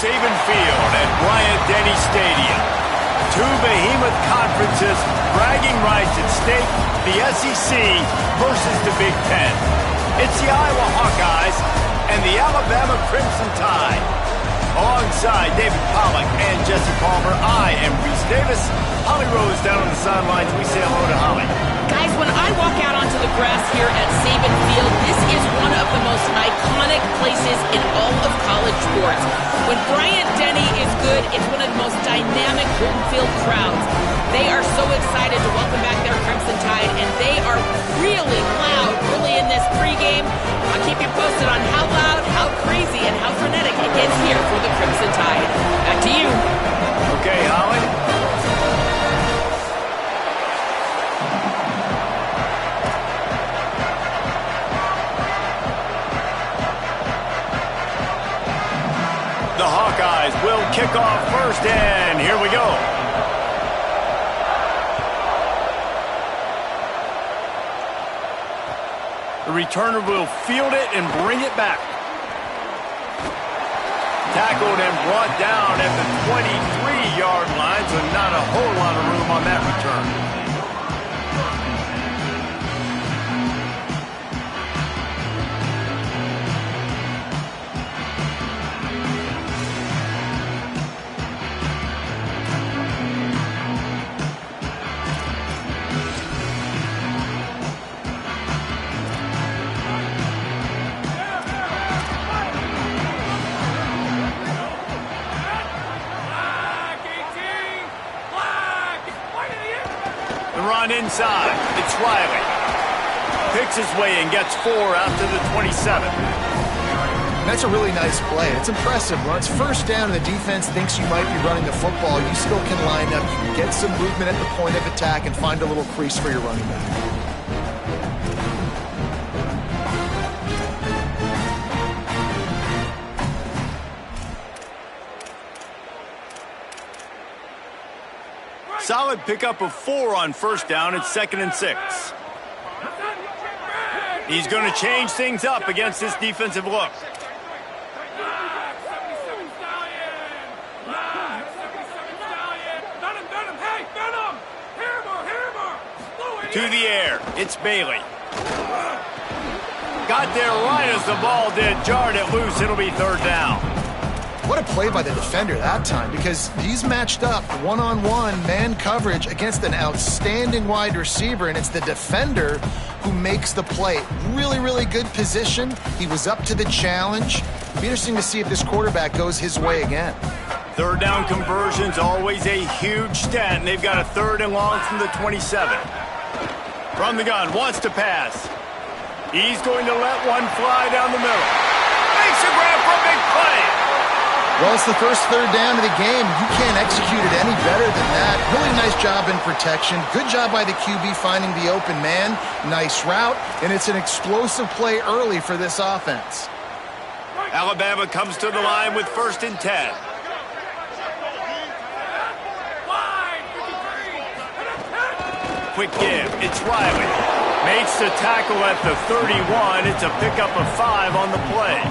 Saban Field at Bryant-Denny Stadium. Two behemoth conferences, bragging rights at stake, the SEC versus the Big Ten. It's the Iowa Hawkeyes and the Alabama Crimson Tide. Alongside David Pollack and Jesse Palmer, I am Reese Davis. Holly Rose down on the sidelines. We say hello to Holly. Guys, when I walk out onto the grass here at Saban Field, this is one of the most iconic places in all of college sports. When Bryant-Denny is good, it's one of the most dynamic home field crowds. They are so excited to welcome back their Crimson Tide, and they are really loud early in this pregame. I'll keep you posted on how loud, how crazy, and how frenetic it gets here for the Crimson Tide. Back to you. Okay, Holly. The Hawkeyes will kick off first, and here we go. The returner will field it and bring it back. Tackled and brought down at the 23-yard line, so not a whole lot of room on that return. Run inside. It's Riley. Picks his way and gets 4 out to the 27. That's a really nice play. It's impressive. When it's first down and the defense thinks you might be running the football, you still can line up. You can get some movement at the point of attack and find a little crease for your running back. Solid pickup of 4 on first down. It's 2nd and 6. He's going to change things up against this defensive look. To the air. It's Bailey. Got there right as the ball did. Jarred it loose. It'll be 3rd down. What a play by the defender that time, because he's matched up one-on-one man coverage against an outstanding wide receiver, and it's the defender who makes the play. Really, really good position. He was up to the challenge. It'll be interesting to see if this quarterback goes his way again. 3rd down conversion's always a huge stat, and they've got a 3rd and long from the 27. From the gun, wants to pass. He's going to let one fly down the middle. Makes a grab for a big play. Well, it's the first 3rd down of the game. You can't execute it any better than that. Really nice job in protection. Good job by the QB finding the open man. Nice route, and it's an explosive play early for this offense. Alabama comes to the line with 1st and 10. Quick give. It's Riley. Makes the tackle at the 31. It's a pickup of 5 on the play.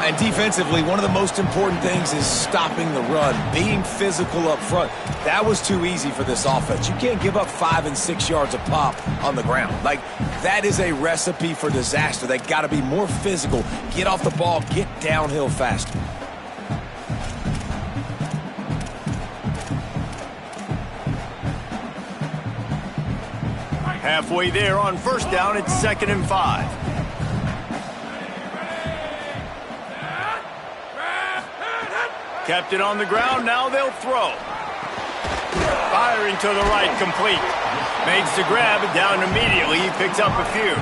And defensively, one of the most important things is stopping the run, being physical up front. That was too easy for this offense. You can't give up 5 and 6 yards a pop on the ground. Like, that is a recipe for disaster. They got to be more physical, get off the ball, get downhill faster. Halfway there on first down, it's 2nd and 5. Kept it on the ground, now they'll throw. Firing to the right, complete. Makes the grab, and down immediately. He picks up a few.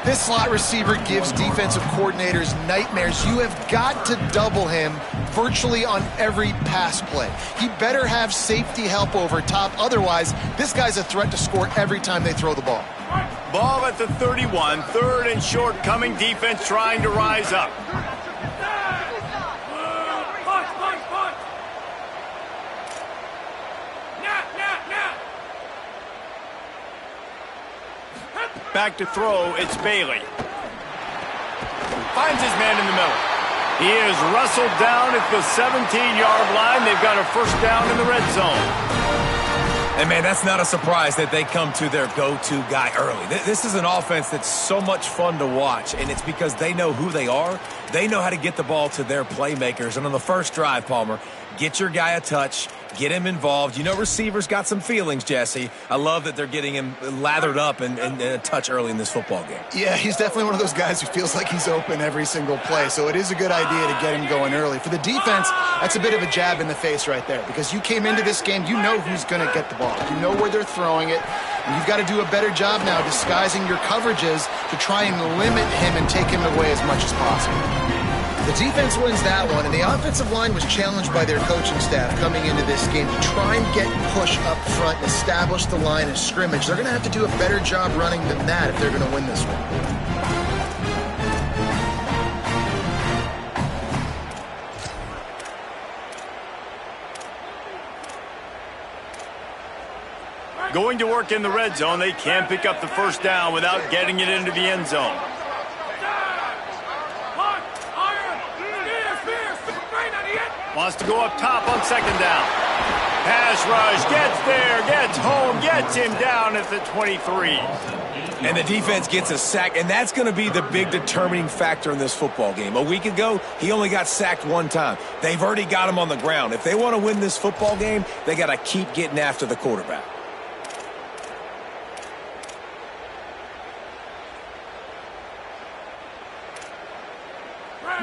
This slot receiver gives defensive coordinators nightmares. You have got to double him virtually on every pass play. He better have safety help over top. Otherwise, this guy's a threat to score every time they throw the ball. Ball at the 31, 3rd and short, coming defense trying to rise up. Back to throw, it's Bailey. Finds his man in the middle. He is wrestled down at the 17-yard line. They've got a first down in the red zone. And, man, that's not a surprise that they come to their go-to guy early. This is an offense that's so much fun to watch, and it's because they know who they are. They know how to get the ball to their playmakers. And on the first drive, Palmer, get your guy a touch, get him involved. You know receivers got some feelings, Jesse. I love that they're getting him lathered up and a touch early in this football game. Yeah, he's definitely one of those guys who feels like he's open every single play, so it is a good idea to get him going early. For the defense, that's a bit of a jab in the face right there, because you came into this game, you know who's going to get the ball. You know where they're throwing it, and you've got to do a better job now disguising your coverages to try and limit him and take him away as much as possible. The defense wins that one, and the offensive line was challenged by their coaching staff coming into this game to try and get push up front and establish the line of scrimmage. They're going to have to do a better job running than that if they're going to win this one. Going to work in the red zone. They can't pick up the first down without getting it into the end zone. Wants to go up top on second down. Pass rush, gets there, gets home, gets him down at the 23. And the defense gets a sack, and that's going to be the big determining factor in this football game. A week ago, he only got sacked one time. They've already got him on the ground. If they want to win this football game, they got to keep getting after the quarterback.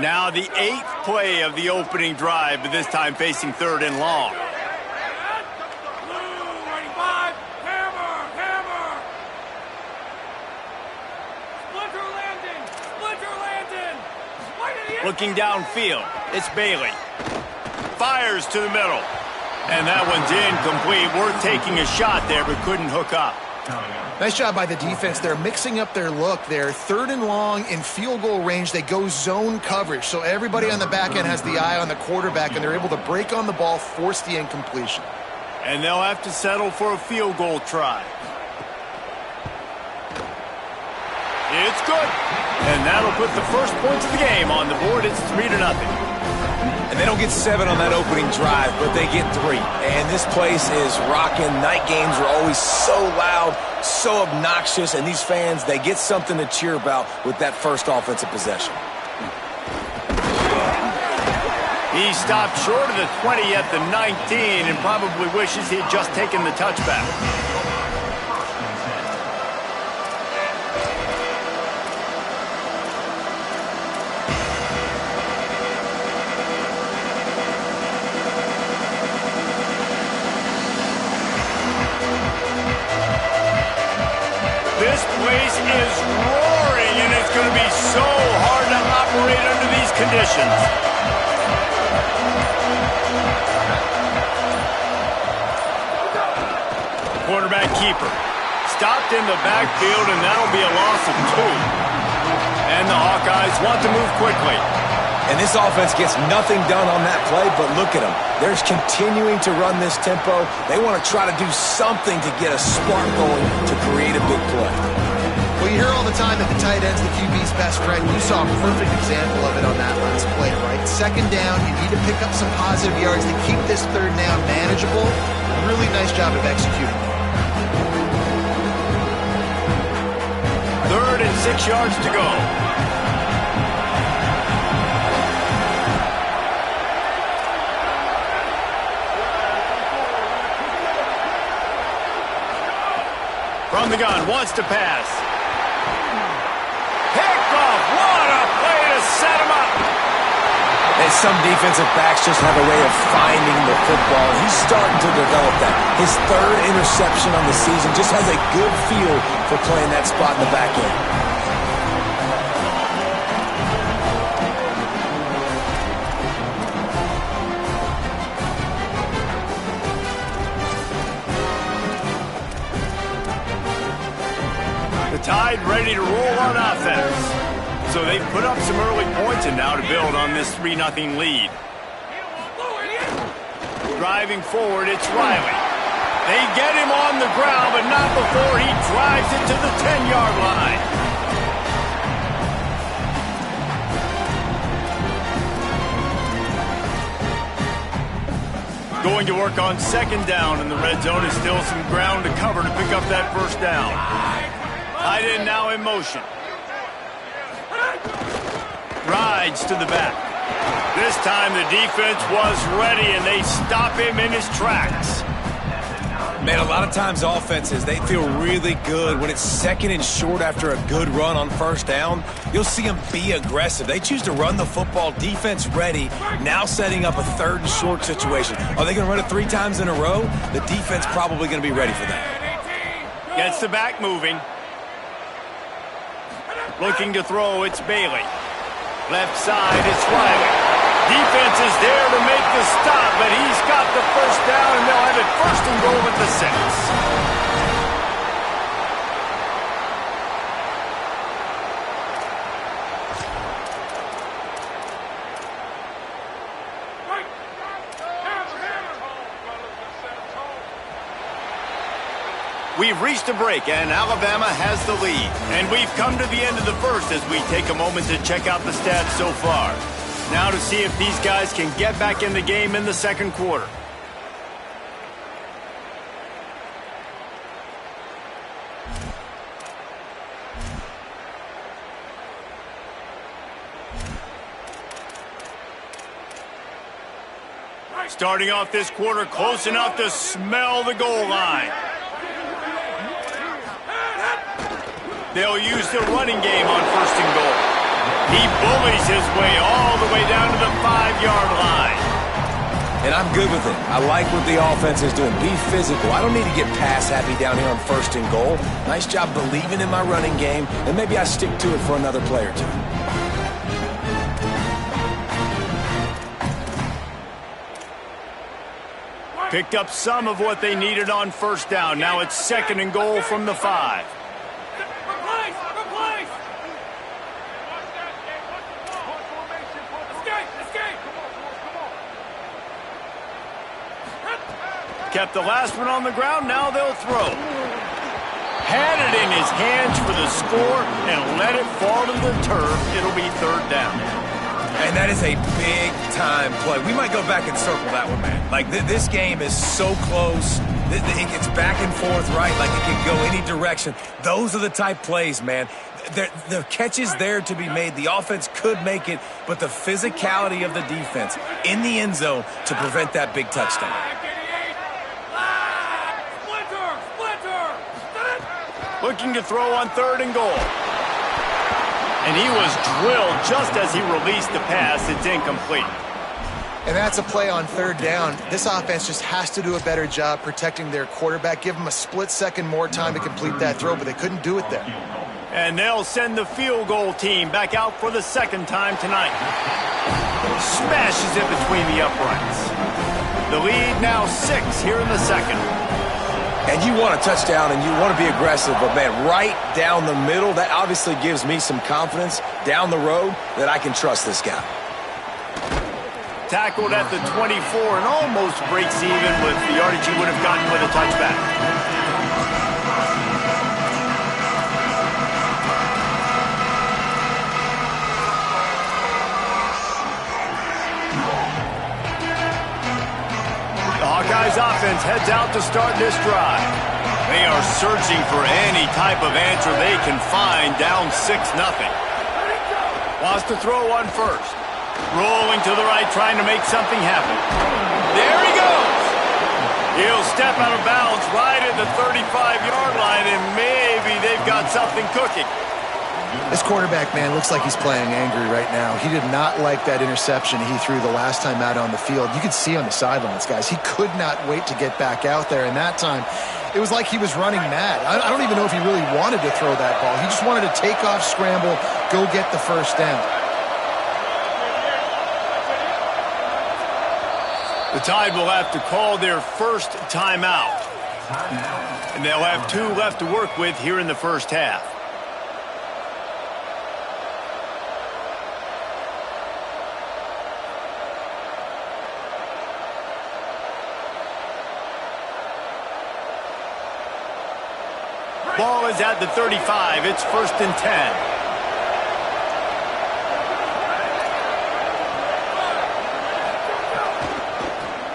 Now the 8th play of the opening drive, but this time facing third and long. Looking downfield, it's Bailey. Fires to the middle. And that one's incomplete. Worth taking a shot there, but couldn't hook up. Nice job by the defense. They're mixing up their look. They're third and long in field goal range. They go zone coverage. So everybody on the back end has the eye on the quarterback, and they're able to break on the ball, force the incompletion. And they'll have to settle for a field goal try. It's good. And that'll put the first points of the game on the board. It's 3-0. And they don't get 7 on that opening drive, but they get 3. And this place is rocking. Night games are always so loud, so obnoxious, and these fans, they get something to cheer about with that first offensive possession. He stopped short of the 20 at the 19 and probably wishes he'd just taken the touchback. This place is roaring, and it's going to be so hard to operate under these conditions. Quarterback keeper. Stopped in the backfield, and that'll be a loss of 2. And the Hawkeyes want to move quickly. And this offense gets nothing done on that play, but look at them. They're continuing to run this tempo. They want to try to do something to get a spark going to create a big play. Well, you hear all the time that the tight end's the QB's best friend. You saw a perfect example of it on that last play, right? Second down, you need to pick up some positive yards to keep this third down manageable. Really nice job of executing. 3rd and 6 yards to go. From the gun, wants to pass. Picked off. What a play to set him up. And some defensive backs just have a way of finding the football. He's starting to develop that. His 3rd interception on the season just has a good feel for playing that spot in the back end. Tide ready to roll on offense. So they've put up some early points and now to build on this 3-0 lead. Driving forward, it's Riley. They get him on the ground, but not before he drives it to the 10-yard line. Going to work on second down in the red zone. Is still some ground to cover to pick up that first down. Tight end now in motion. Rides to the back. This time the defense was ready, and they stop him in his tracks. Man, a lot of times offenses, they feel really good when it's second and short after a good run on first down. You'll see them be aggressive. They choose to run the football, defense ready, now setting up a third and short situation. Are they going to run it 3 times in a row? The defense probably going to be ready for that. Gets the back moving. Looking to throw, it's Bailey. Left side, it's Riley. Defense is there to make the stop, but he's got the first down, and they'll have it first and goal at the 6. We've reached a break, and Alabama has the lead. And we've come to the end of the first as we take a moment to check out the stats so far. Now to see if these guys can get back in the game in the second quarter. Starting off this quarter close enough to smell the goal line. They'll use the running game on first and goal. He bullies his way all the way down to the 5-yard line. And I'm good with it. I like what the offense is doing. Be physical. I don't need to get pass happy down here on first and goal. Nice job believing in my running game, and maybe I stick to it for another play or two. Picked up some of what they needed on first down. Now it's second and goal from the 5. Kept the last one on the ground, now they'll throw. Had it in his hands for the score and let it fall to the turf. It'll be third down. And that is a big-time play. We might go back and circle that one, man. Like, this game is so close. It gets back and forth, right? Like, it can go any direction. Those are the type plays, man. The catch is there to be made. The offense could make it, but the physicality of the defense in the end zone to prevent that big touchdown. Looking to throw on third and goal. And he was drilled just as he released the pass. It's incomplete. And that's a play on third down. This offense just has to do a better job protecting their quarterback. Give him a split second more time to complete that throw, but they couldn't do it there. And they'll send the field goal team back out for the second time tonight. Smashes it between the uprights. The lead now 6 here in the second. And you want a touchdown and you want to be aggressive, but, man, right down the middle, that obviously gives me some confidence down the road that I can trust this guy. Tackled at the 24 and almost breaks even with the yardage he would have gotten with a touchback. The Hawkeyes offense heads out to start this drive. They are searching for any type of answer they can find, down 6-0. Wants to throw on first. Rolling to the right, trying to make something happen. There he goes. He'll step out of bounds right at the 35-yard line, and maybe they've got something cooking. This quarterback, man, looks like he's playing angry right now. He did not like that interception he threw the last time out on the field. You could see on the sidelines, guys. He could not wait to get back out there, and that time it was like he was running mad. I don't even know if he really wanted to throw that ball. He just wanted to take off, scramble, go get the first down. The Tide will have to call their first timeout. And they'll have 2 left to work with here in the first half. Ball is at the 35. It's 1st and 10.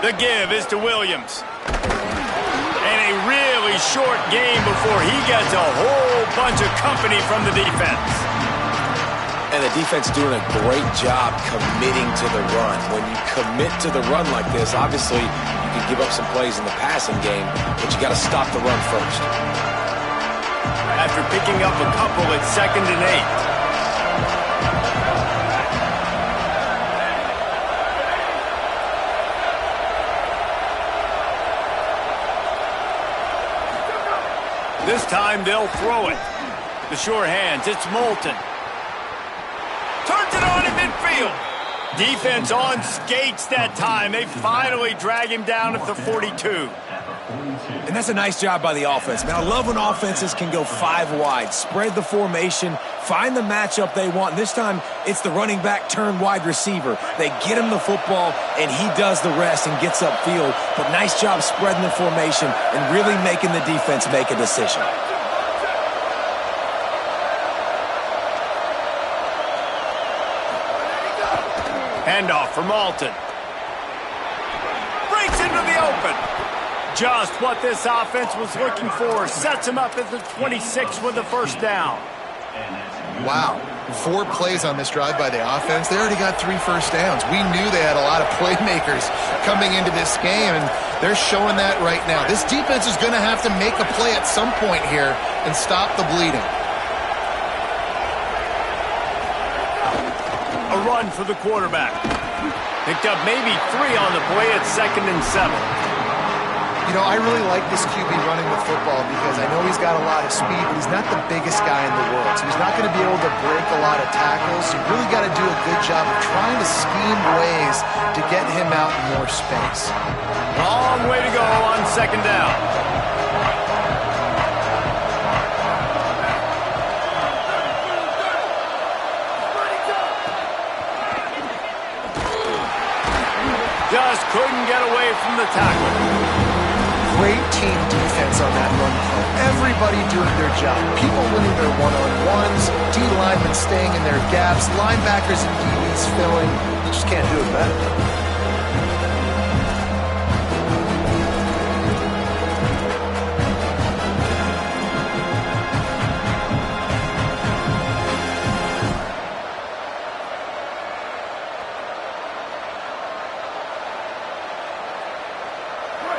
The give is to Williams. And a really short game before he gets a whole bunch of company from the defense. And the defense doing a great job committing to the run. When you commit to the run like this, obviously you can give up some plays in the passing game, but you got to stop the run first. After picking up a couple, it's 2nd and 8. This time they'll throw it. The sure hands, it's Moulton. Turns it on in midfield. Defense on skates that time. They finally drag him down at the 42. And that's a nice job by the offense. Man, I love when offenses can go 5 wide, spread the formation, find the matchup they want. This time, it's the running back turned wide receiver. They get him the football, and he does the rest and gets upfield. But nice job spreading the formation and really making the defense make a decision. Handoff for Malton. Breaks into the open. Just what this offense was looking for. Sets him up at the 26 with the first down. Wow. 4 plays on this drive by the offense. They already got 3 first downs. We knew they had a lot of playmakers coming into this game, and they're showing that right now. This defense is going to have to make a play at some point here and stop the bleeding. A run for the quarterback. Picked up maybe 3 on the play at 2nd and 7. You know, I really like this QB running the football because I know he's got a lot of speed, but he's not the biggest guy in the world. So he's not going to be able to break a lot of tackles. You really got to do a good job of trying to scheme ways to get him out in more space. Long way to go on 2nd down. Just couldn't get away from the tackle. Great team defense on that run play. Everybody doing their job. People winning their one-on-ones, D-linemen staying in their gaps, linebackers and DBs filling. You just can't do it better.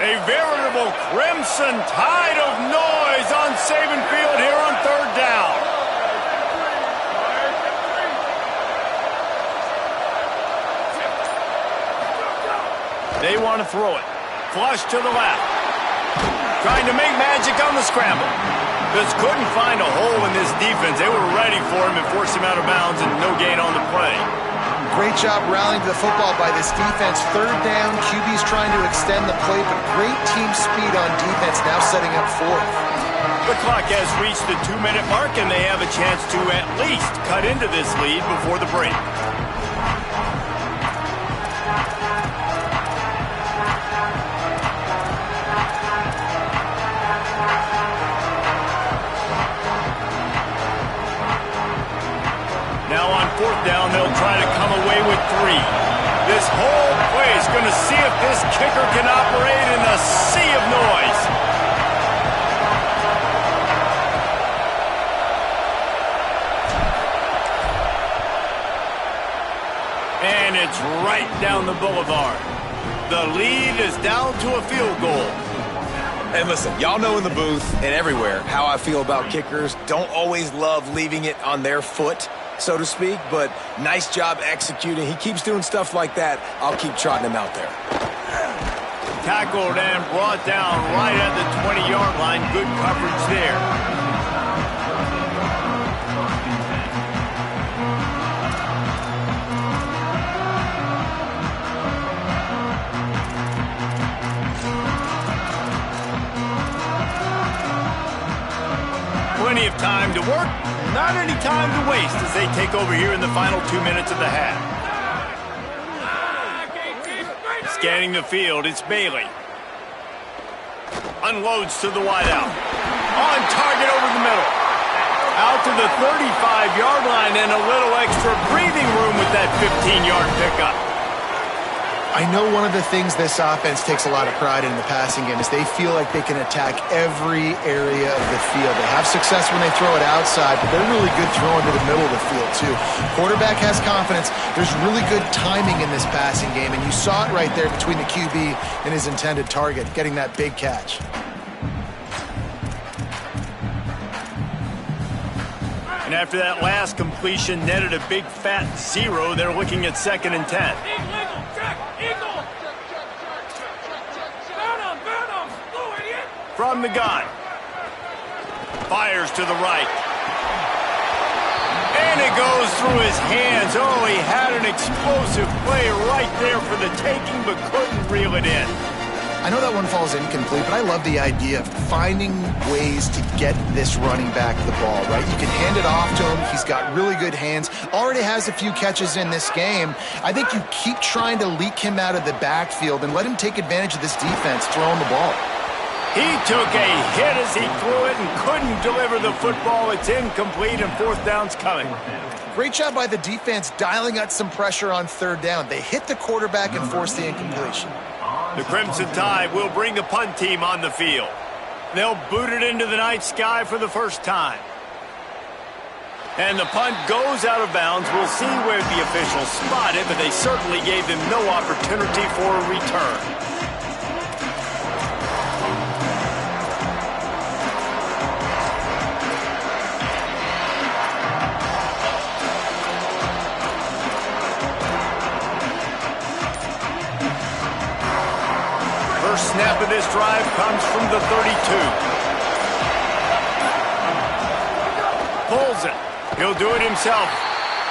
A veritable crimson tide of noise on Saban Field here on 3rd down. They want to throw it. Flush to the left. Trying to make magic on the scramble. Just couldn't find a hole in this defense. They were ready for him and forced him out of bounds and no gain on the play. Great job rallying to the football by this defense. 3rd down, QB's trying to extend the play, but great team speed on defense, now setting up 4th. The clock has reached the 2-minute mark, and they have a chance to at least cut into this lead before the break. Now on 4th down, they'll try to come away with 3. This whole play is going to see if this kicker can operate in a sea of noise. And it's right down the boulevard. The lead is down to a field goal. And listen, y'all know in the booth and everywhere how I feel about kickers. Don't always love leaving it on their foot, so to speak, but nice job executing. He keeps doing stuff like that. I'll keep trotting him out there. Tackled and brought down right at the 20-yard line. Good coverage there. Plenty of time to work, not any time to waste as they take over here in the final 2 minutes of the half. Scanning the field, it's Bailey. Unloads to the wideout. On target over the middle. Out to the 35-yard line and a little extra breathing room with that 15-yard pickup. I know one of the things this offense takes a lot of pride in the passing game is they feel like they can attack every area of the field. They have success when they throw it outside, but they're really good throwing to the middle of the field too. Quarterback has confidence. There's really good timing in this passing game, and you saw it right there between the QB and his intended target, getting that big catch. And after that last completion netted a big fat 0, they're looking at 2nd and 10. From the gun. Fires to the right. And it goes through his hands. Oh, he had an explosive play right there for the taking, but couldn't reel it in. I know that one falls incomplete, but I love the idea of finding ways to get this running back the ball, right? You can hand it off to him. He's got really good hands. Already has a few catches in this game. I think you keep trying to leak him out of the backfield and let him take advantage of this defense throwing the ball. He took a hit as he threw it and couldn't deliver the football. It's incomplete and 4th down's coming. Great job by the defense dialing out some pressure on 3rd down. They hit the quarterback and forced the incompletion. The Crimson Tide will bring the punt team on the field. They'll boot it into the night sky for the first time. And the punt goes out of bounds. We'll see where the officials spot it, but they certainly gave them no opportunity for a return. First snap of this drive comes from the 32. Pulls it. He'll do it himself.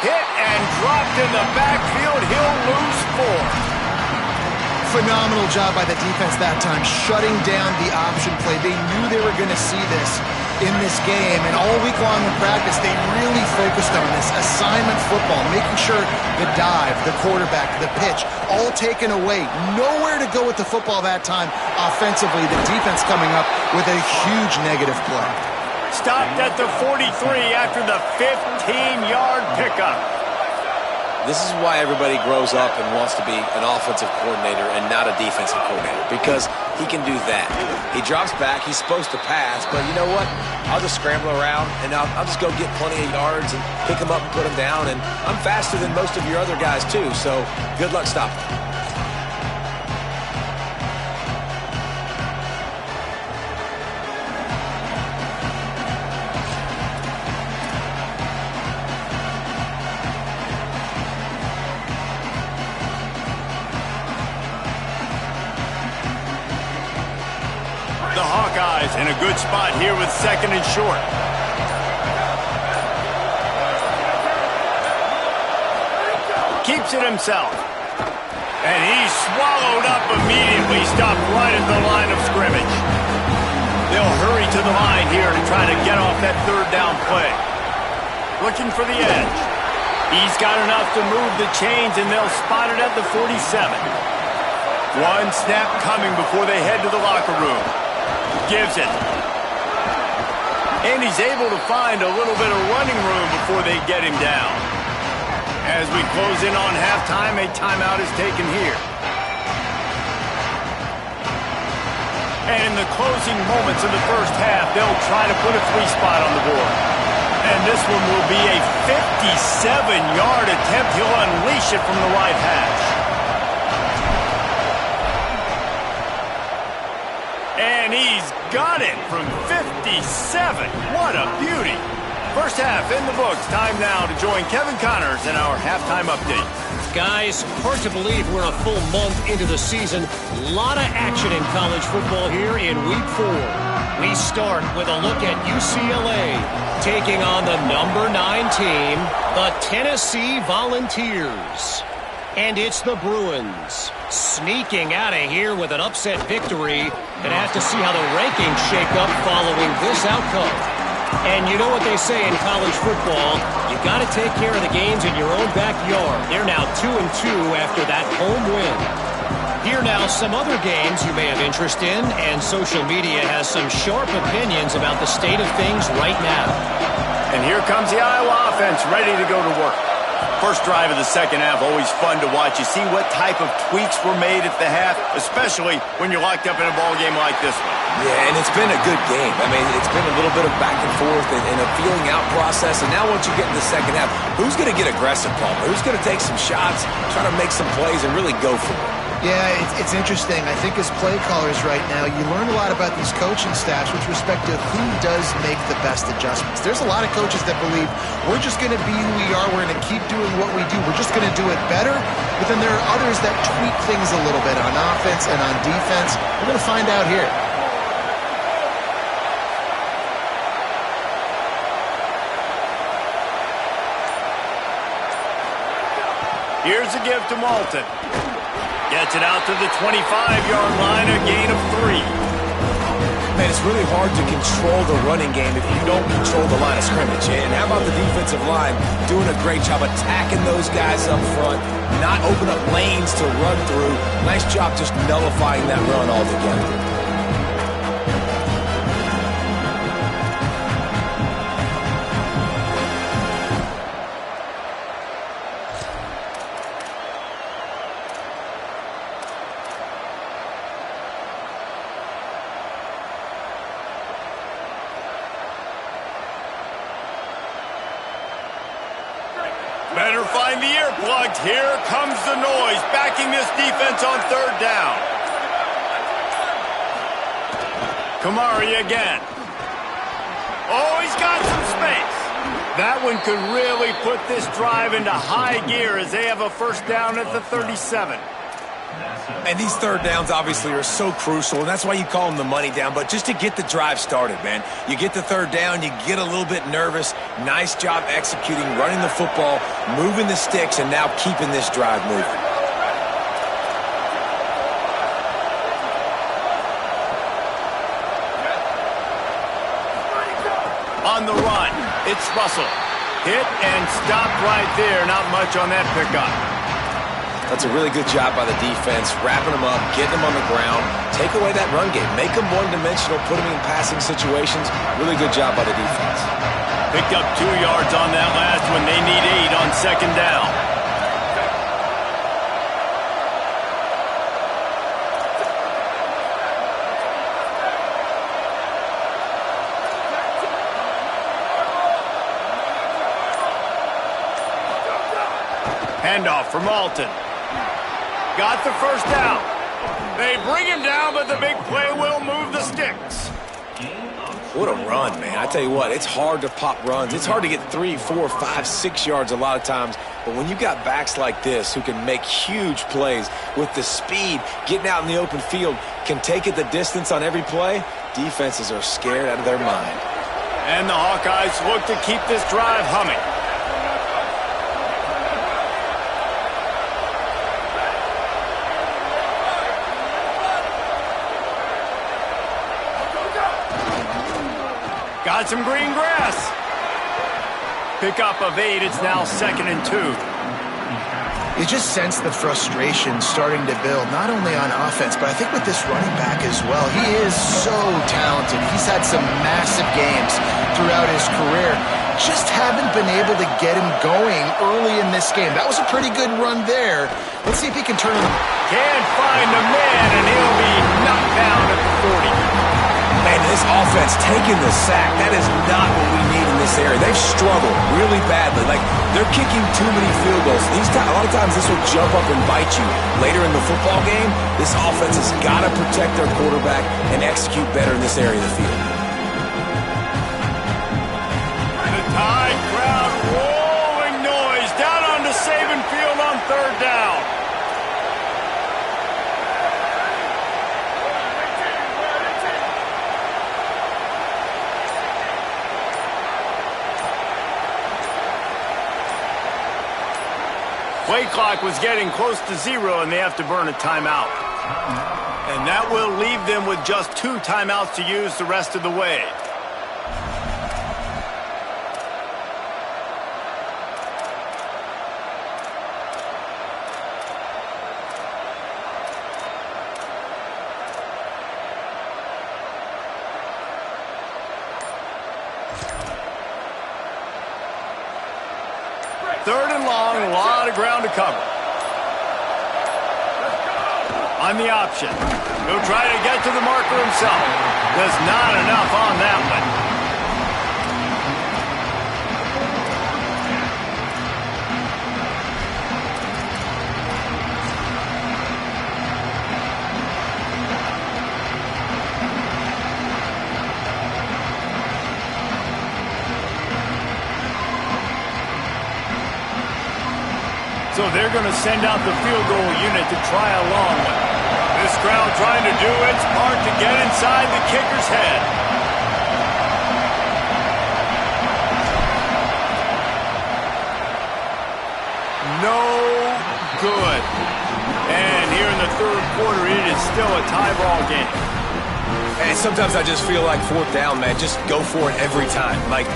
Hit and dropped in the backfield. He'll lose 4. Phenomenal job by the defense that time, shutting down the option play. They knew they were going to see this in this game, and all week long in practice, they really focused on this assignment football, making sure the dive, the quarterback, the pitch, all taken away. Nowhere to go with the football that time offensively. The defense coming up with a huge negative play. Stopped at the 43 after the 15-yard pickup. This is why everybody grows up and wants to be an offensive coordinator and not a defensive coordinator, because he can do that. He drops back. He's supposed to pass, but you know what? I'll just scramble around, and I'll just go get plenty of yards and pick him up and put him down, and I'm faster than most of your other guys, too, so good luck stopping him. The Hawkeyes in a good spot here with 2nd and short. Keeps it himself. And he's swallowed up immediately, stopped right at the line of scrimmage. They'll hurry to the line here to try to get off that 3rd down play. Looking for the edge. He's got enough to move the chains, and they'll spot it at the 47. One snap coming before they head to the locker room. Gives it. And he's able to find a little bit of running room before they get him down. As we close in on halftime, a timeout is taken here. And in the closing moments of the first half, they'll try to put a 3-spot on the board. And this one will be a 57-yard attempt. He'll unleash it from the right hash. And he's got it from 57. What a beauty. First half in the books. Time now to join Kevin Connors in our halftime update. Guys, hard to believe we're a full month into the season. A lot of action in college football here in Week 4. We start with a look at UCLA taking on the number 9 team, the Tennessee Volunteers. And it's the Bruins sneaking out of here with an upset victory. Gonna have to see how the rankings shake up following this outcome. And you know what they say in college football, you got to take care of the games in your own backyard. They're now 2-2 after that home win. Here now some other games you may have interest in, and social media has some sharp opinions about the state of things right now. And here comes the Iowa offense ready to go to work. First drive of the second half, always fun to watch. You see what type of tweaks were made at the half, especially when you're locked up in a ball game like this one. Yeah, and it's been a good game. I mean, it's been a little bit of back and forth and a feeling out process. And now once you get in the second half, who's going to get aggressive, Palmer? Who's going to take some shots, try to make some plays, and really go for it? Yeah, it's interesting. I think as play callers right now, you learn a lot about these coaching staffs with respect to who does make the best adjustments. There's a lot of coaches that believe we're just going to be who we are. We're going to keep doing what we do. We're just going to do it better. But then there are others that tweak things a little bit on offense and on defense. We're going to find out here. Here's a give to Malton. Gets it out to the 25-yard line, a gain of 3. Man, it's really hard to control the running game if you don't control the line of scrimmage. And how about the defensive line doing a great job attacking those guys up front, not open up lanes to run through. Nice job just nullifying that run altogether. Better find the earplugs. Here comes the noise, backing this defense on third down. Kamari again. Oh, he's got some space. That one could really put this drive into high gear as they have a first down at the 37. And these third downs obviously are so crucial, and that's why you call them the money down. But just to get the drive started, man, you get the third down, you get a little bit nervous. Nice job executing, running the football, moving the sticks, and now keeping this drive moving. On the run, it's Russell. Hit and stopped right there. Not much on that pickup. That's a really good job by the defense, wrapping them up, getting them on the ground, take away that run game, make them one-dimensional, put them in passing situations. Really good job by the defense. Picked up 2 yards on that last one. They need 8 on second down. Handoff for Malton. Got the first down. They bring him down, but the big play will move the sticks. What a run, man. I tell you what, it's hard to pop runs. It's hard to get 3, 4, 5, 6 yards a lot of times. But when you got backs like this who can make huge plays with the speed, getting out in the open field, can take it the distance on every play, defenses are scared out of their mind. And the Hawkeyes look to keep this drive humming. Got some green grass. Pickup of 8. It's now 2nd and 2. You just sense the frustration starting to build, not only on offense, but I think with this running back as well. He is so talented. He's had some massive games throughout his career. Just haven't been able to get him going early in this game. That was a pretty good run there. Let's see if he can turn him. Can't find a man, and he'll be knocked down at the 40. Man, this offense taking the sack, that is not what we need in this area. They've struggled really badly. Like, they're kicking too many field goals. A lot of times this will jump up and bite you later in the football game. This offense has got to protect their quarterback and execute better in this area of the field. The Tide crowd rolling noise down onto Saban Field on third down. Play clock was getting close to 0, and they have to burn a timeout. And that will leave them with just 2 timeouts to use the rest of the way. third and long, a lot of ground to cover. On the option. He'll try to get to the marker himself. There's not enough on that one. So they're going to send out the field goal unit to try a long one. This crowd trying to do its part to get inside the kicker's head. No good. And here in the third quarter, it is still a tie ball game. And sometimes I just feel like fourth down, man. Just go for it every time. Like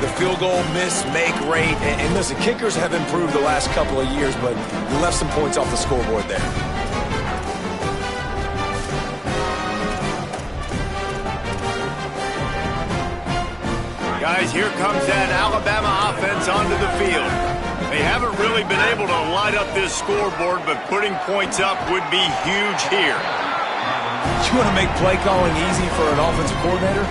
the field goal miss, make rate. And listen, kickers have improved the last couple of years, but you left some points off the scoreboard there. Guys, here comes that Alabama offense onto the field. They haven't really been able to light up this scoreboard, but putting points up would be huge here. You want to make play calling easy for an offensive coordinator?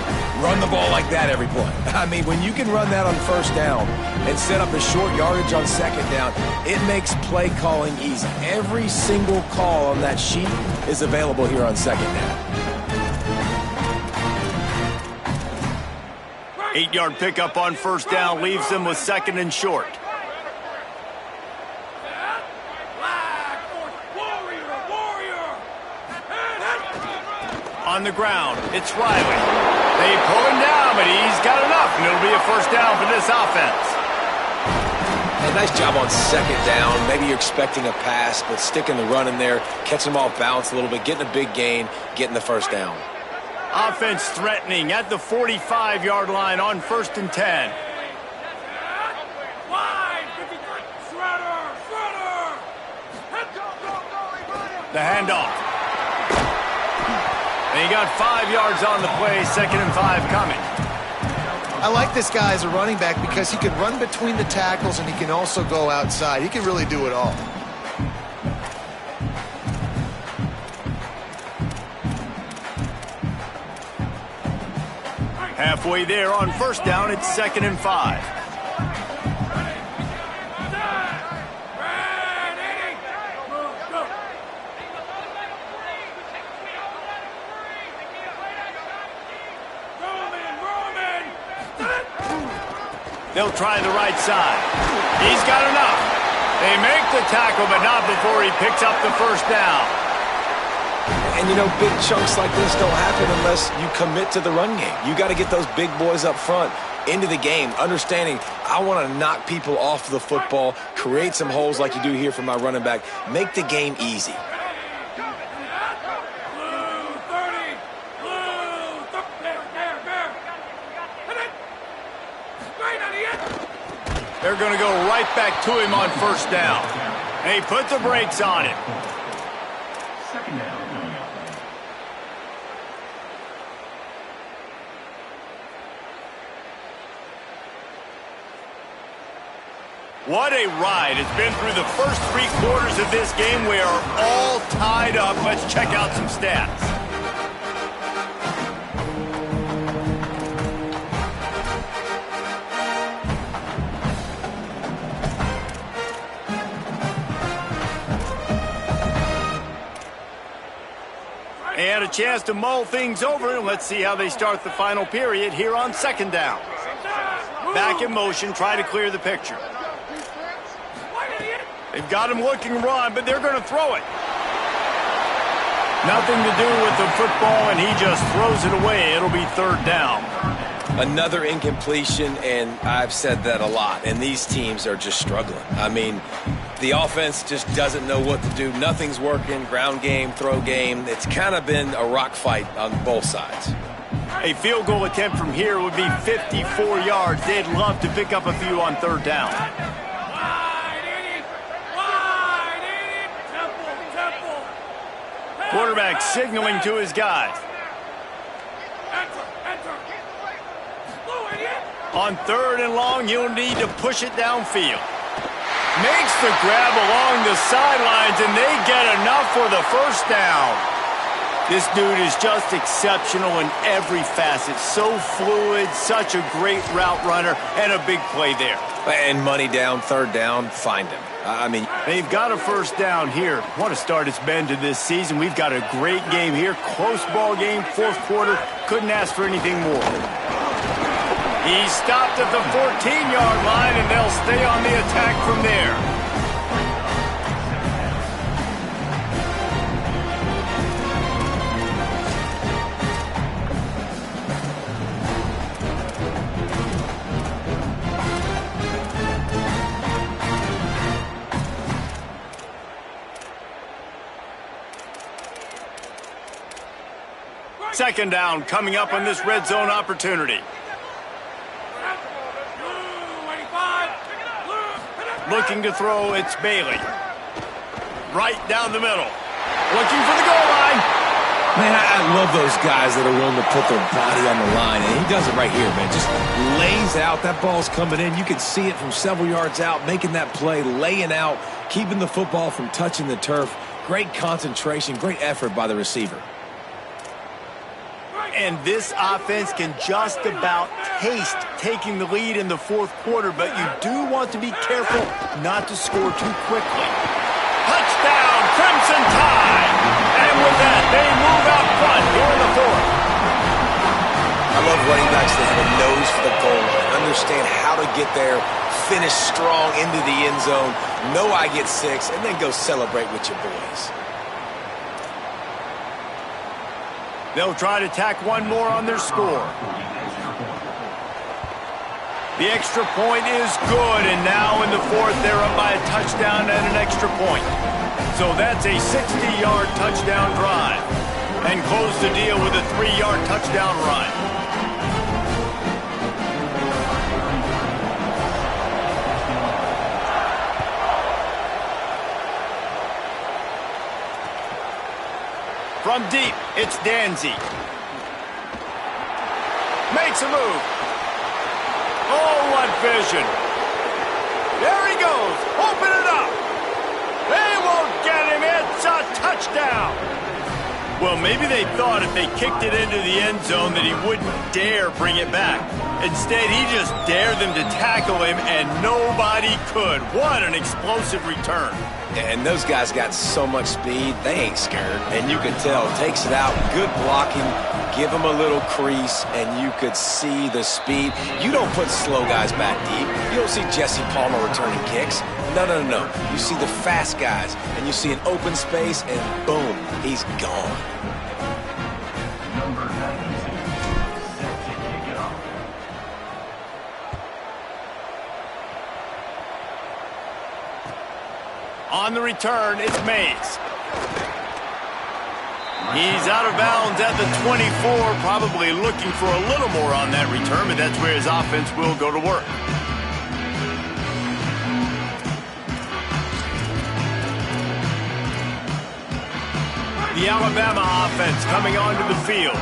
Run the ball like that every play. I mean, when you can run that on first down and set up a short yardage on second down, it makes play calling easy. Every single call on that sheet is available here on second down. 8-yard pickup on first down leaves them with second and short. On the ground, it's Riley. They pull him down, but he's got enough, and it'll be a first down for this offense. Hey, nice job on second down. Maybe you're expecting a pass, but sticking the run in there, catching them off balance a little bit, getting a big gain, getting the first down. Offense threatening at the 45-yard line on first and 10. The handoff. And he got 5 yards on the play, second and 5 coming. I like this guy as a running back because he can run between the tackles and he can also go outside. He can really do it all. Halfway there on first down, it's second and 5. They'll try the right side. He's got enough. They make the tackle, but not before he picks up the first down. And, you know, big chunks like this don't happen unless you commit to the run game. You got to get those big boys up front into the game, understanding I want to knock people off the football, create some holes like you do here for my running back, make the game easy. They're going to go right back to him on first down. And he put the brakes on it. Second down. What a ride. It's been through the first 3 quarters of this game. We are all tied up. Let's check out some stats. They had a chance to mull things over, and let's see how they start the final period here on second down. Back in motion, try to clear the picture. They've got him looking run, but they're going to throw it. Nothing to do with the football, and he just throws it away. It'll be third down. Another incompletion, and I've said that a lot, and these teams are just struggling. I mean, the offense just doesn't know what to do. Nothing's working, ground game, throw game. It's kind of been a rock fight on both sides. A field goal attempt from here would be 54 yards. They'd love to pick up a few on third down. Quarterback signaling to his guys. On third and long, you'll need to push it downfield. Makes the grab along the sidelines, and they get enough for the first down. This dude is just exceptional in every facet. So fluid, such a great route runner, and a big play there. And money down, third down, find him. I mean, they've got a first down here. What a start it's been to this season. We've got a great game here. Close ball game, fourth quarter. Couldn't ask for anything more. He stopped at the 14-yard line, and they'll stay on the attack from there. Second down coming up on this red zone opportunity. Looking to throw, it's Bailey. Right down the middle. Looking for the goal line. Man, I love those guys that are willing to put their body on the line, and he does it right here, man. Just lays out. That ball's coming in. You can see it from several yards out, making that play, laying out, keeping the football from touching the turf. Great concentration, great effort by the receiver. And this offense can just about taste taking the lead in the fourth quarter, but you do want to be careful not to score too quickly. Touchdown, Crimson Tide! And with that, they move out front here in the fourth. I love running backs that have a nose for the goal line, understand how to get there, finish strong into the end zone, know I get 6, and then go celebrate with your boys. They'll try to tack one more on their score. The extra point is good, and now in the fourth, they're up by a touchdown and an extra point. So that's a 60-yard touchdown drive. And close the deal with a 3-yard touchdown run. From deep, it's Danzy. Makes a move. Oh, what vision. There he goes. Open it up. They won't get him. It's a touchdown. Well, maybe they thought if they kicked it into the end zone that he wouldn't dare bring it back. Instead, he just dared them to tackle him, and nobody could. What an explosive return. And those guys got so much speed, they ain't scared. And you can tell, takes it out, good blocking, give them a little crease, and you could see the speed. You don't put slow guys back deep. You don't see Jesse Palmer returning kicks. No. You see the fast guys, and you see an open space, and boom, he's gone. Number 96, set to kick it off. On the return, it's Mays. He's out of bounds at the 24, probably looking for a little more on that return, but that's where his offense will go to work. The Alabama offense coming onto the field.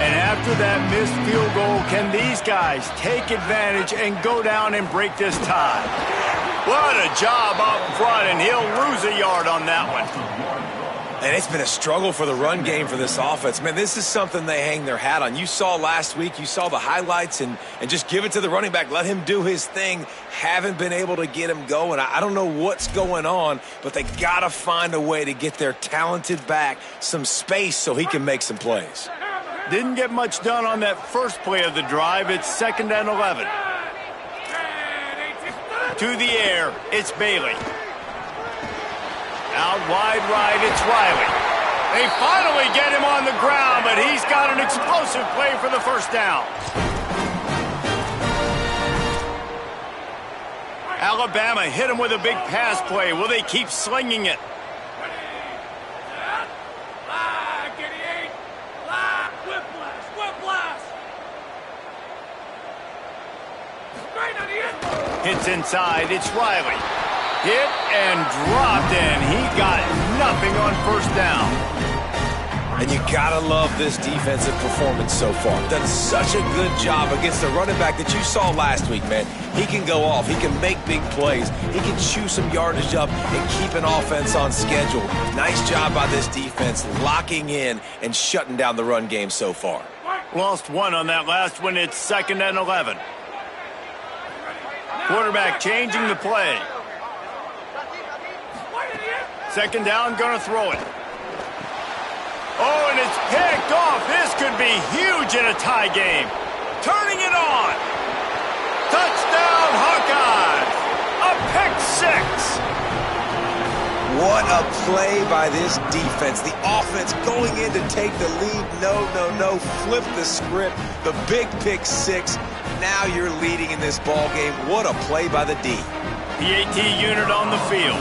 And after that missed field goal, can these guys take advantage and go down and break this tie? What a job up front, and he'll lose a yard on that one. And it's been a struggle for the run game for this offense. Man, this is something they hang their hat on. You saw last week, you saw the highlights, and just give it to the running back. Let him do his thing. Haven't been able to get him going. I don't know what's going on, but they got to find a way to get their talented back some space so he can make some plays. Didn't get much done on that first play of the drive. It's 2nd and 11. To the air, it's Bailey. Out wide right, it's Riley. They finally get him on the ground, but he's got an explosive play for the first down. Alabama hit him with a big pass play. Will they keep slinging it? Hits inside, it's Riley. Hit and dropped, and he got nothing on first down. And you gotta love this defensive performance so far. Done such a good job against the running back that you saw last week, man. He can go off. He can make big plays. He can chew some yardage up and keep an offense on schedule. Nice job by this defense locking in and shutting down the run game so far. Lost one on that last one. It's 2nd and 11. Quarterback changing the play. 2nd down, gonna throw it. Oh, and it's picked off. This could be huge in a tie game. Turning it on. Touchdown, Hawkeyes. A pick six. What a play by this defense. The offense going in to take the lead. No. Flip the script. The big pick six. Now you're leading in this ball game. What a play by the D. PAT unit on the field.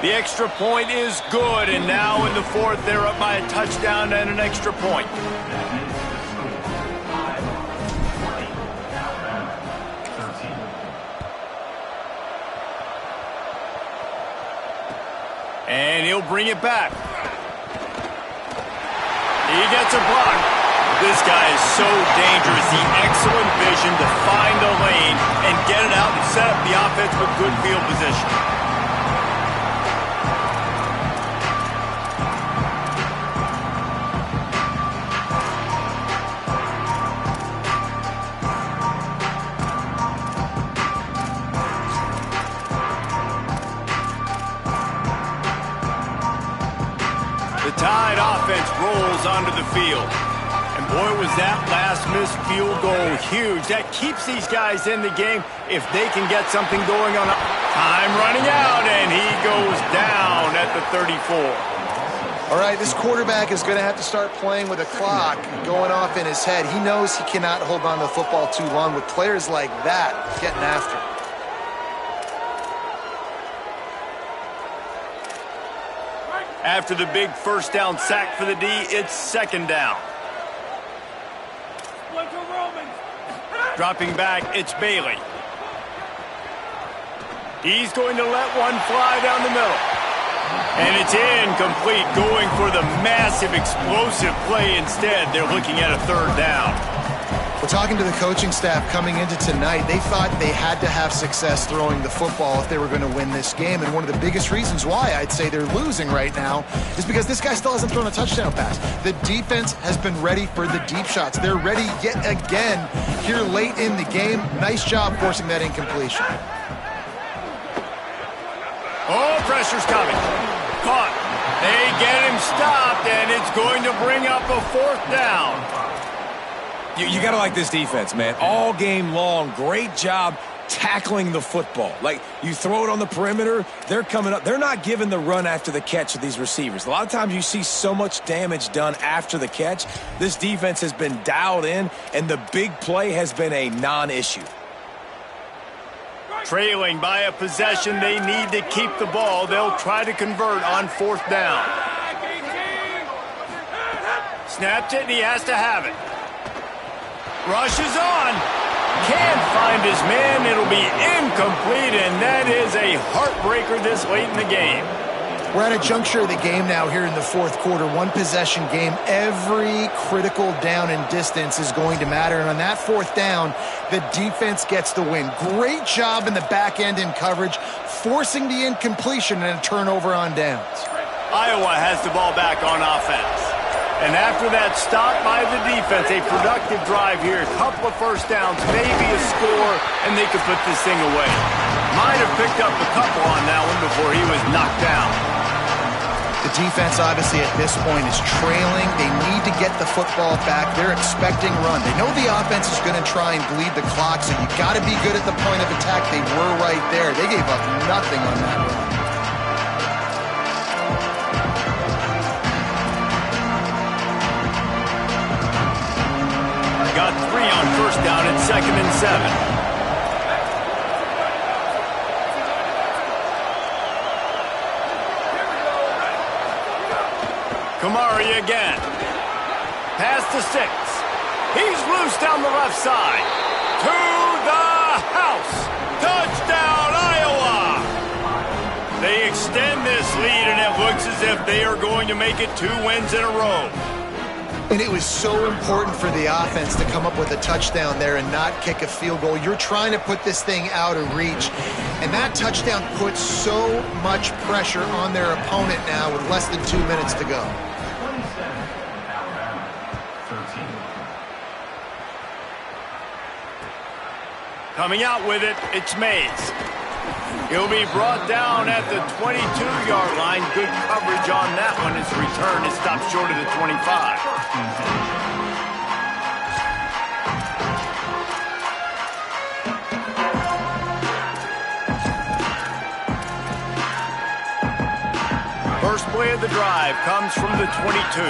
The extra point is good, and now in the 4th, they're up by a touchdown and an extra point. And he'll bring it back. He gets a block. This guy is so dangerous. The excellent vision to find a lane and get it out and set up the offense with good field position. The Tide offense rolls onto the field. And boy, was that last missed field goal huge. That keeps these guys in the game if they can get something going on. Time running out, and he goes down at the 34. All right, this quarterback is going to have to start playing with a clock going off in his head. He knows he cannot hold on to the football too long with players like that getting after him. After the big 1st down sack for the D, it's 2nd down. Dropping back, it's Bailey. He's going to let one fly down the middle. And it's incomplete, going for the massive explosive play instead. They're looking at a 3rd down. We're talking to the coaching staff coming into tonight. They thought they had to have success throwing the football if they were going to win this game. And one of the biggest reasons why I'd say they're losing right now is because this guy still hasn't thrown a touchdown pass. The defense has been ready for the deep shots. They're ready yet again here late in the game. Nice job forcing that incompletion. Oh, pressure's coming. Caught. They get him stopped, and it's going to bring up a 4th down. You got to like this defense, man. All game long, great job tackling the football. Like, you throw it on the perimeter, they're coming up. They're not giving the run after the catch of these receivers. A lot of times you see so much damage done after the catch. This defense has been dialed in, and the big play has been a non-issue. Trailing by a possession, they need to keep the ball. They'll try to convert on 4th down. Snapped it, and he has to have it. Rushes on. Can't find his man. It'll be incomplete, and that is a heartbreaker this late in the game. We're at a juncture of the game now here in the 4th quarter. One possession game. Every critical down and distance is going to matter. And on that 4th down, the defense gets the win. Great job in the back end in coverage, forcing the incompletion and a turnover on downs. Iowa has the ball back on offense. And after that stop by the defense, a productive drive here, a couple of 1st downs, maybe a score, and they could put this thing away. Might have picked up a couple on that one before he was knocked down. The defense, obviously, at this point is trailing. They need to get the football back. They're expecting run. They know the offense is going to try and bleed the clock, so you got to be good at the point of attack. They were right there. They gave up nothing on that run. Got 3 on 1st down at 2nd and 7. Kamari again. Pass to 6. He's loose down the left side. To the house. Touchdown, Iowa. They extend this lead, and it looks as if they are going to make it 2 wins in a row. And it was so important for the offense to come up with a touchdown there and not kick a field goal. You're trying to put this thing out of reach. And that touchdown puts so much pressure on their opponent now with less than 2 minutes to go. 27, Alabama, 13. Coming out with it, it's Mays. He'll be brought down at the 22-yard line. Good coverage on that one. His return is stopped short of the 25. First play of the drive comes from the 22.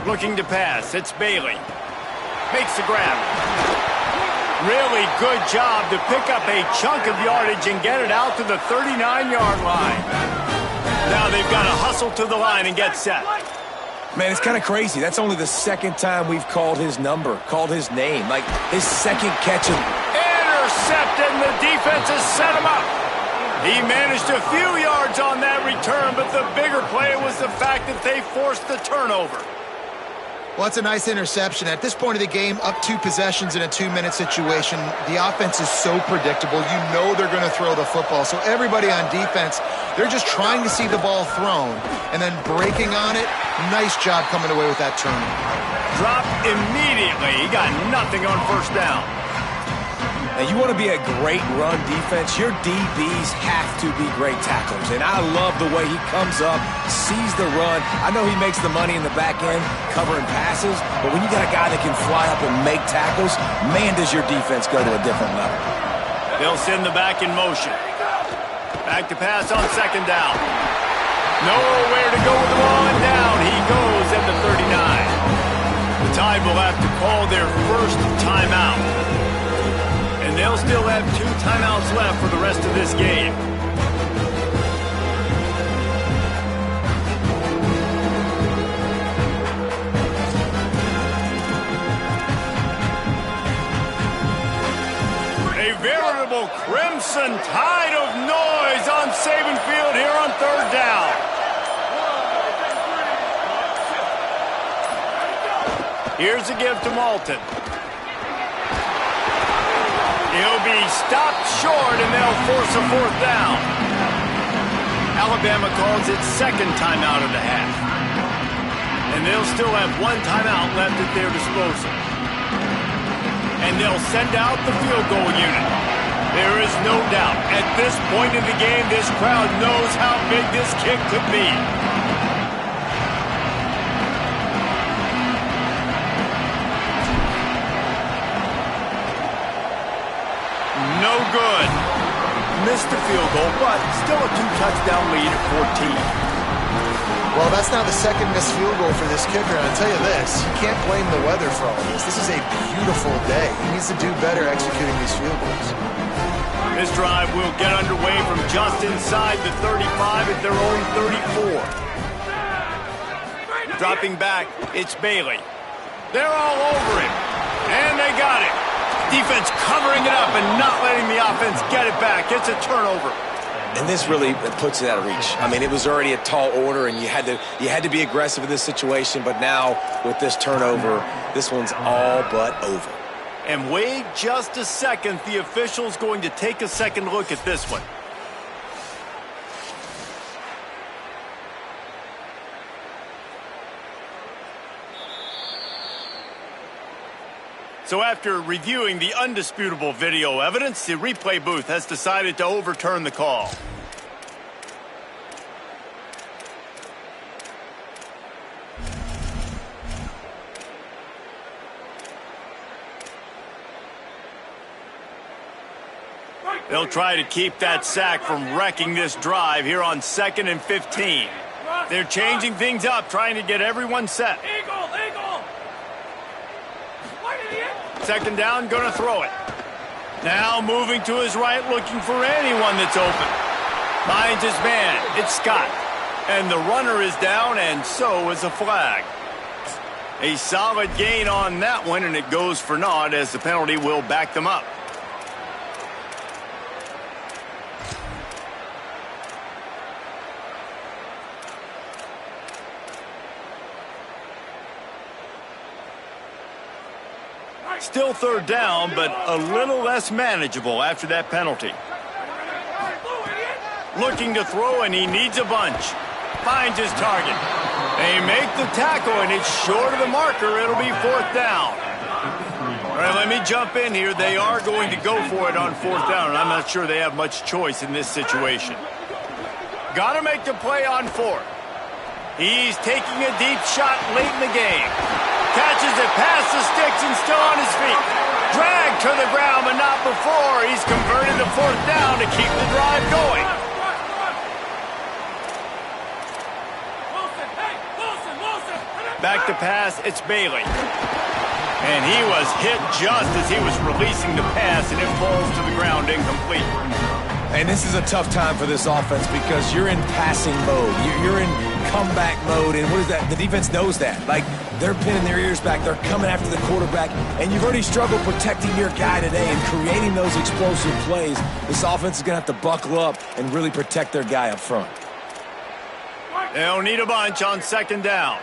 Looking to pass, it's Bailey. Makes the grab. Really good job to pick up a chunk of yardage and get it out to the 39-yard line. Now they've got to hustle to the line and get set. Man, it's kind of crazy. That's only the second time we've called his number, called his name. Like, his second catch. Intercepted, and the defense has set him up. He managed a few yards on that return, but the bigger play was the fact that they forced the turnover. Well, that's a nice interception. At this point of the game, up 2 possessions in a 2-minute situation, the offense is so predictable. You know they're going to throw the football. So everybody on defense, they're just trying to see the ball thrown and then breaking on it. Nice job coming away with that turnover. Dropped immediately. He got nothing on first down. Now, you want to be a great run defense, your DBs have to be great tacklers. And I love the way he comes up, sees the run. I know he makes the money in the back end covering passes, but when you got a guy that can fly up and make tackles, man, does your defense go to a different level. They'll send the back in motion. Back to pass on second down. Nowhere to go with the ball, and down he goes at the 39. The Tide will have to call their first timeout. And they'll still have 2 timeouts left for the rest of this game. A veritable crimson tide of noise on Saban Field here on third down. Here's a give to Malton. He'll be stopped short, and they'll force a fourth down. Alabama calls its second timeout of the half. And they'll still have 1 timeout left at their disposal. And they'll send out the field goal unit. There is no doubt, at this point in the game, this crowd knows how big this kick could be. No good. Missed the field goal, but still a 2-touchdown lead at 14. Well, that's now the second missed field goal for this kicker, and I'll tell you this, you can't blame the weather for all this. This is a beautiful day. He needs to do better executing these field goals. This drive will get underway from just inside the 35 at their own 34. Dropping back, it's Bailey. They're all over him, and they got it. Defense covering it up and not letting the offense get it back. It's a turnover. And this really puts it out of reach. I mean, it was already a tall order, and you had to be aggressive in this situation. But now, with this turnover, this one's all but over. And wait just a second. The official's going to take a second look at this one. So after reviewing the undisputable video evidence, the replay booth has decided to overturn the call. They'll try to keep that sack from wrecking this drive here on 2nd and 15. They're changing things up, trying to get everyone set. Second down, gonna throw it. Now moving to his right, looking for anyone that's open. Finds his man, it's Scott. And the runner is down, and so is a flag. A solid gain on that one, and it goes for naught as the penalty will back them up. Still third down, but a little less manageable after that penalty. Looking to throw, and he needs a bunch. Finds his target. They make the tackle, and it's short of the marker. It'll be fourth down. All right, let me jump in here. They are going to go for it on fourth down, and I'm not sure they have much choice in this situation. Got to make the play on fourth. He's taking a deep shot late in the game. Catches it past the sticks and still on his feet. Dragged to the ground, but not before. He's converted to fourth down to keep the drive going. Back to pass, it's Bailey. And he was hit just as he was releasing the pass, and it falls to the ground incomplete. And this is a tough time for this offense because you're in passing mode. You're in comeback mode, and what is that? The defense knows that. Like, they're pinning their ears back. They're coming after the quarterback, and you've already struggled protecting your guy today and creating those explosive plays. This offense is going to have to buckle up and really protect their guy up front. They'll need a bunch on second down.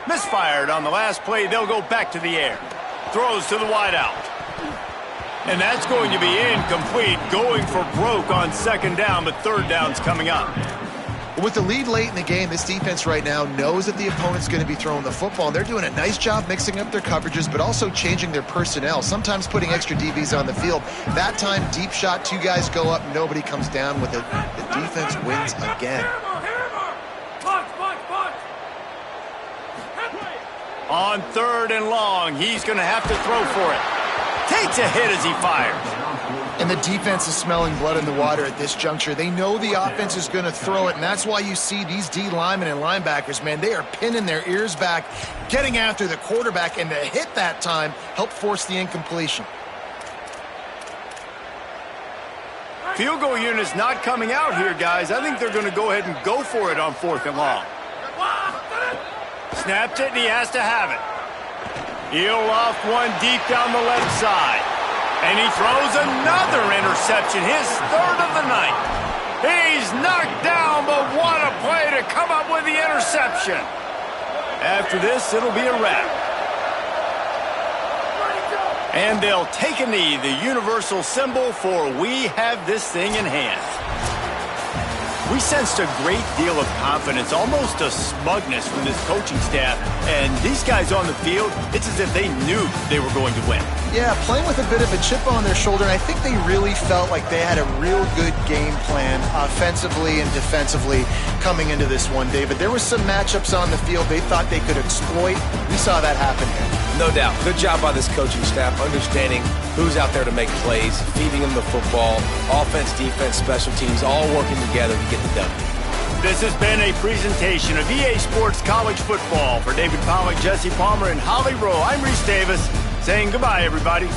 Misfired on the last play. They'll go back to the air. Throws to the wideout. And that's going to be incomplete. Going for broke on second down, but third down's coming up. With the lead late in the game, this defense right now knows that the opponent's going to be throwing the football. And they're doing a nice job mixing up their coverages, but also changing their personnel, sometimes putting extra DBs on the field. That time, deep shot, two guys go up, nobody comes down with it. The defense wins again. On third and long, he's going to have to throw for it. Takes a hit as he fires. And the defense is smelling blood in the water at this juncture. They know the offense is going to throw it, and that's why you see these D linemen and linebackers, man, they are pinning their ears back, getting after the quarterback, and the hit that time helped force the incompletion. Field goal unit's not coming out here, guys. I think they're going to go ahead and go for it on fourth and long. Snapped it, and he has to have it. He'll off one deep down the left side. And he throws another interception, his third of the night. He's knocked down, but what a play to come up with the interception. After this, it'll be a wrap. And they'll take a knee, the universal symbol for we have this thing in hand. We sensed a great deal of confidence, almost a smugness from this coaching staff. And these guys on the field, it's as if they knew they were going to win. Yeah, playing with a bit of a chip on their shoulder, and I think they really felt like they had a real good game plan offensively and defensively coming into this one, David. There were some matchups on the field they thought they could exploit. We saw that happen here. No doubt. Good job by this coaching staff, understanding who's out there to make plays, feeding them the football, offense, defense, special teams, all working together to get the W. This has been a presentation of EA Sports College Football. For David Pollack, Jesse Palmer, and Holly Rowe, I'm Reese Davis saying goodbye, everybody.